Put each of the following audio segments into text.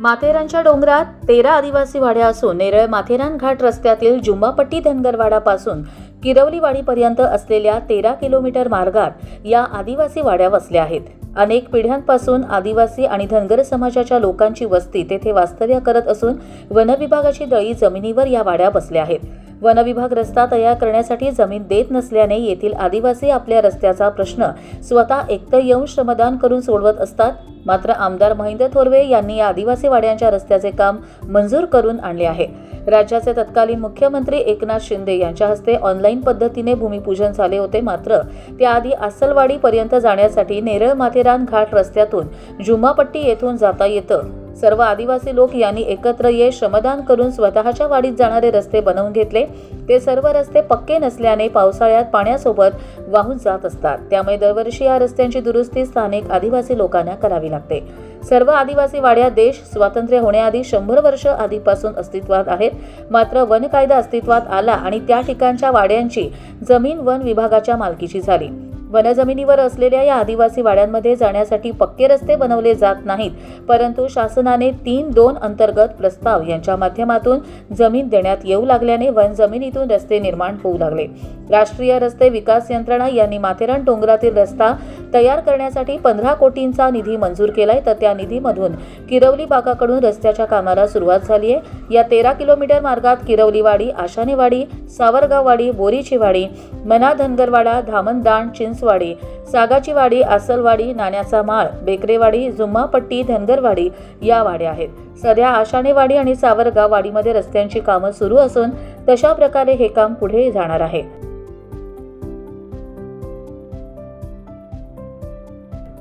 माथेरानच्या डोंगरात 13 आदिवासी वाड्या असून नेरळ माथेरान घाट रस्त्यातील जुम्मापट्टी धनगरवाडापासून किरवलीवाडीपर्यंत असलेल्या 13 किलोमीटर मार्गात या आदिवासी वाड्या वसल्या आहेत. अनेक पिढ्यांपासून आदिवासी आणि धनगर समाजाच्या लोकांची वस्ती तेथे वास्तव्य करत असून वनविभागाची दळी जमिनीवर या वाड्या बसल्या आहेत. वनविभाग रस्ता तयार करण्यासाठी जमीन देत नसल्याने येथील आदिवासी आपल्या रस्त्याचा प्रश्न स्वतः एकतर येऊन श्रमदान करून सोडवत असतात. मात्र आमदार महेंद्र थोरवे यांनी या आदिवासी वाड्यांच्या रस्त्याचे काम मंजूर करून आणले आहे. राज्याचे तत्कालीन मुख्यमंत्री एकनाथ शिंदे यांच्या हस्ते ऑनलाईन पद्धतीने भूमिपूजन झाले होते. मात्र त्याआधी आसलवाडीपर्यंत जाण्यासाठी नेरळ माथेरान घाट रस्त्यातून जुम्मापट्टी येथून जाता येतं. सर्व आदिवासी लोक यांनी एकत्र ये श्रमदान करून स्वतःच्या वाडीत जाणारे रस्ते बनवून घेतले. ते सर्व रस्ते पक्के नसल्याने पावसाळ्यात पाण्यासोबत वाहून जात असतात. त्यामुळे दरवर्षी या रस्त्यांची दुरुस्ती स्थानिक आदिवासी लोकांना करावी लागते. सर्व आदिवासी वाड्या देश स्वातंत्र्य होण्याआधी 100 वर्ष आधीपासून अस्तित्वात आहेत. मात्र वन कायदा अस्तित्वात आला आणि त्या ठिकाणच्या वाड्यांची जमीन वन विभागाच्या मालकीची झाली. वनजमिनीवर असलेल्या या आदिवासी वाड्यांमध्ये जाण्यासाठी पक्के रस्ते बनवले जात नाहीत, परंतु शासनाने 3-2 अंतर्गत प्रस्ताव यांच्या माध्यमातून जमीन देण्यात येऊ लागल्याने वन जमिनीतून रस्ते निर्माण होऊ लागले. राष्ट्रीय रस्ते विकास यंत्रणा यांनी माथेरान डोंगरातील रस्ता तयार करण्यासाठी 15 कोटींचा निधी मंजूर केलाय. तर त्या निधीमधून किरवली भागाकडून रस्त्याच्या कामाला सुरुवात झाली आहे. या 13 किलोमीटर मार्गात किरवलीवाडी, आशानेवाडी, सावरगाववाडी, बोरीची वाडी, मना धनगरवाडा, धामणदाण, चिंचवाडी, सागाची वाडी, आसलवाडी, नाण्याचा माळ, बेकरेवाडी, जुम्मापट्टी, धनगरवाडी या वाड्या आहेत. सध्या आशानेवाडी आणि सावरगाव वाडीमध्ये रस्त्यांची कामं सुरू असून तशा प्रकारे हे काम पुढे जाणार आहे.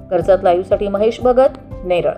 कर्जत लाईव्हसाठी महेश भगत, नेरळ.